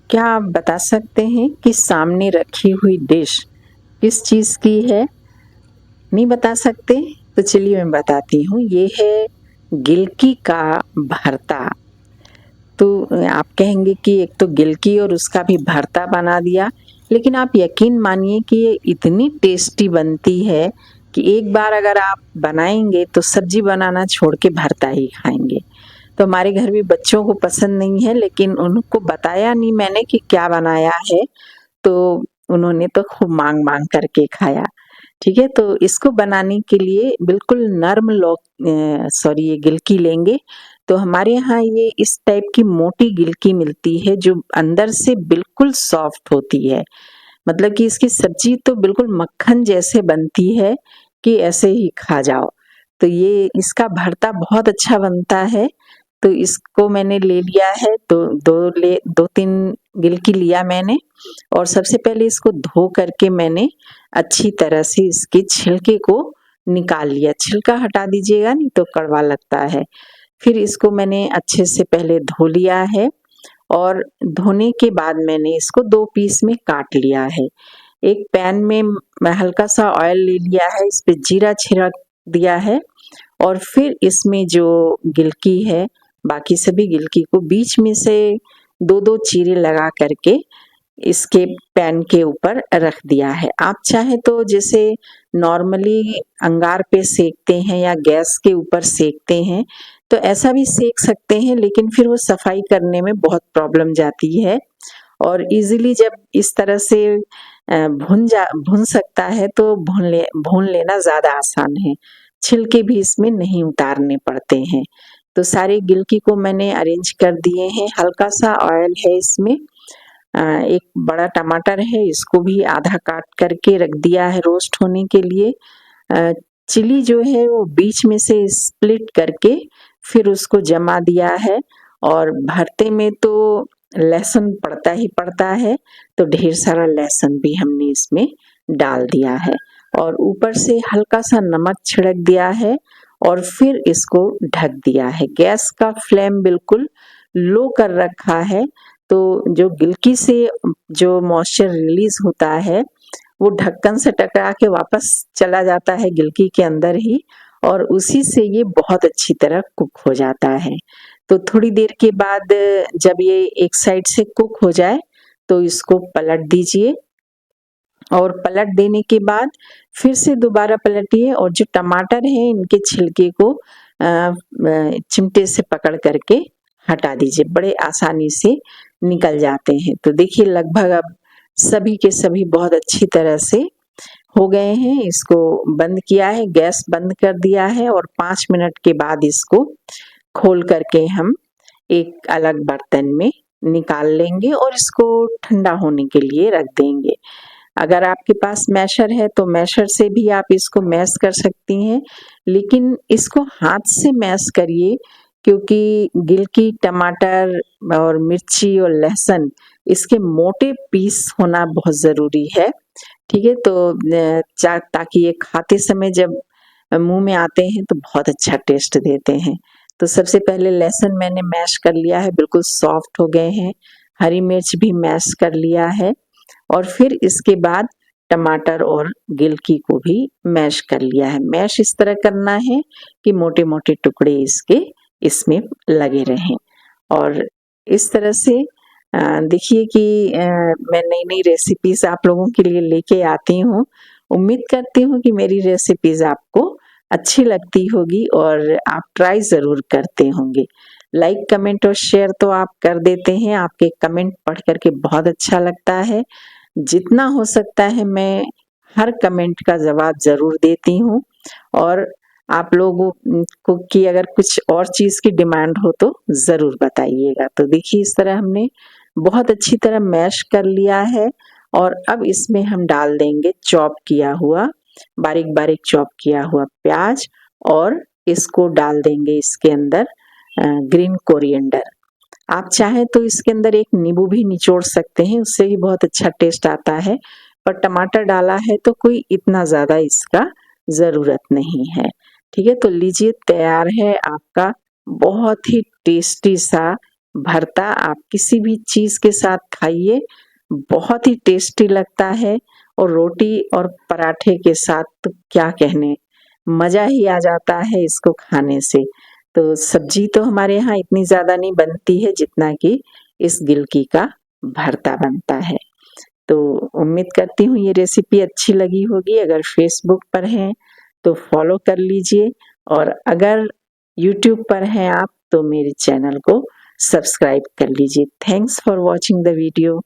क्या आप बता सकते हैं कि सामने रखी हुई डिश किस चीज़ की है? नहीं बता सकते? तो चलिए मैं बताती हूँ, ये है गिलकी का भरता। तो आप कहेंगे कि एक तो गिलकी और उसका भी भरता बना दिया, लेकिन आप यकीन मानिए कि ये इतनी टेस्टी बनती है कि एक बार अगर आप बनाएँगे तो सब्ज़ी बनाना छोड़ के भरता ही खाएँगे। तो हमारे घर भी बच्चों को पसंद नहीं है, लेकिन उनको बताया नहीं मैंने कि क्या बनाया है, तो उन्होंने तो खूब माँग-माँग करके खाया। ठीक है, तो इसको बनाने के लिए बिल्कुल नर्म सॉरी ये गिलकी लेंगे। तो हमारे यहाँ ये इस टाइप की मोटी गिलकी मिलती है जो अंदर से बिल्कुल सॉफ्ट होती है। मतलब कि इसकी सब्ज़ी तो बिल्कुल मक्खन जैसे बनती है कि ऐसे ही खा जाओ। तो ये इसका भरता बहुत अच्छा बनता है, तो इसको मैंने ले लिया है, तो 2-3 गिलकी लिया मैंने और सबसे पहले इसको धो करके मैंने अच्छी तरह से इसके छिलके को निकाल लिया। छिलका हटा दीजिएगा नहीं तो कड़वा लगता है। फिर इसको मैंने अच्छे से पहले धो लिया है और धोने के बाद मैंने इसको 2 पीस में काट लिया है। एक पैन में मैं हल्का-सा ऑयल ले लिया है, इस पे जीरा छिड़क दिया है और फिर इसमें जो गिलकी है, बाकी सभी गिलकी को बीच में से 2-2 चीरे लगा करके इसके पैन के ऊपर रख दिया है। आप चाहें तो जैसे नॉर्मली अंगार पे सेकते हैं या गैस के ऊपर सेकते हैं, तो ऐसा भी सेक सकते हैं, लेकिन फिर वो सफाई करने में बहुत प्रॉब्लम जाती है और ईज़िली जब इस तरह से भुन सकता है तो भून लेना ज़्यादा आसान है। छिलके भी इसमें नहीं उतारने पड़ते हैं। तो सारे गिलकी को मैंने अरेंज कर दिए हैं, हल्का-सा ऑयल है इसमें। एक बड़ा टमाटर है, इसको भी आधा काट करके रख दिया है रोस्ट होने के लिए। अ, चिली जो है वो बीच में से स्प्लिट करके फिर उसको जमा दिया है और भरते में तो लहसुन पड़ता ही पड़ता है, तो ढेर सारा लहसुन भी हमने इसमें डाल दिया है और ऊपर से हल्का-सा नमक छिड़क दिया है और फिर इसको ढक दिया है। गैस का फ्लेम बिल्कुल लो कर रखा है, तो जो गिलकी से जो मॉइस्चर रिलीज़ होता है, वो ढक्कन से टकरा के वापस चला जाता है गिलकी के अंदर ही और उसी से ये बहुत अच्छी तरह कुक हो जाता है। तो थोड़ी देर के बाद जब ये एक साइड से कुक हो जाए, तो इसको पलट दीजिए और पलट देने के बाद फिर से दोबारा पलटिए और जो टमाटर हैं इनके छिलके को चिमटे से पकड़ करके हटा दीजिए, बड़े आसानी से निकल जाते हैं। तो देखिए लगभग अब सभी के सभी बहुत अच्छी तरह से हो गए हैं। इसको बंद किया है, गैस बंद कर दिया है और 5 मिनट के बाद इसको खोल करके हम एक अलग बर्तन में निकाल लेंगे और इसको ठंडा होने के लिए रख देंगे। अगर आपके पास मैशर है तो मैशर से भी आप इसको मैश कर सकती हैं, लेकिन इसको हाथ से मैश करिए क्योंकि गिलकी, टमाटर और मिर्ची और लहसुन इसके मोटे पीस होना बहुत ज़रूरी है, ठीक है? तो ताकि ये खाते समय जब मुँह में आते हैं तो बहुत अच्छा टेस्ट देते हैं। तो सबसे पहले लहसुन मैंने मैश कर लिया है, बिल्कुल सॉफ्ट हो गए हैं। हरी मिर्च भी मैश कर लिया है और फिर इसके बाद टमाटर और गिलकी को भी मैश कर लिया है। मैश इस तरह करना है कि मोटे-मोटे टुकड़े इसके इसमें लगे रहें और इस तरह से देखिए कि मैं नई-नई रेसिपीज़ आप लोगों के लिए लेके आती हूँ। उम्मीद करती हूँ कि मेरी रेसिपीज़ आपको अच्छी लगती होगी और आप ट्राई ज़रूर करते होंगे। लाइक, कमेंट और शेयर तो आप कर देते हैं, आपके कमेंट पढ़ कर के बहुत अच्छा लगता है। जितना हो सकता है मैं हर कमेंट का जवाब ज़रूर देती हूँ और आप लोगों को की अगर कुछ और चीज़ की डिमांड हो तो ज़रूर बताइएगा। तो देखिए इस तरह हमने बहुत अच्छी तरह मैश कर लिया है और अब इसमें हम डाल देंगे चॉप किया हुआ, बारीक-बारीक चॉप किया हुआ प्याज़ और इसको डाल देंगे इसके अंदर ग्रीन कोरिएंडर। आप चाहें तो इसके अंदर एक नींबू भी निचोड़ सकते हैं, उससे भी बहुत अच्छा टेस्ट आता है, पर टमाटर डाला है तो कोई इतना ज़्यादा इसका ज़रूरत नहीं है। ठीक है? तो लीजिए तैयार है आपका बहुत ही टेस्टी सा भरता आप किसी भी चीज़ के साथ खाइए, बहुत ही टेस्टी लगता है और रोटी और पराठे के साथ तो क्या कहने, मज़ा ही आ जाता है इसको खाने से। तो सब्जी तो हमारे यहाँ इतनी ज़्यादा नहीं बनती है जितना कि इस गिलकी का भरता बनता है। तो उम्मीद करती हूँ ये रेसिपी अच्छी लगी होगी। अगर फेसबुक पर हैं तो फॉलो कर लीजिए और अगर यूट्यूब पर हैं आप तो मेरे चैनल को सब्सक्राइब कर लीजिए। Thanks for watching the video.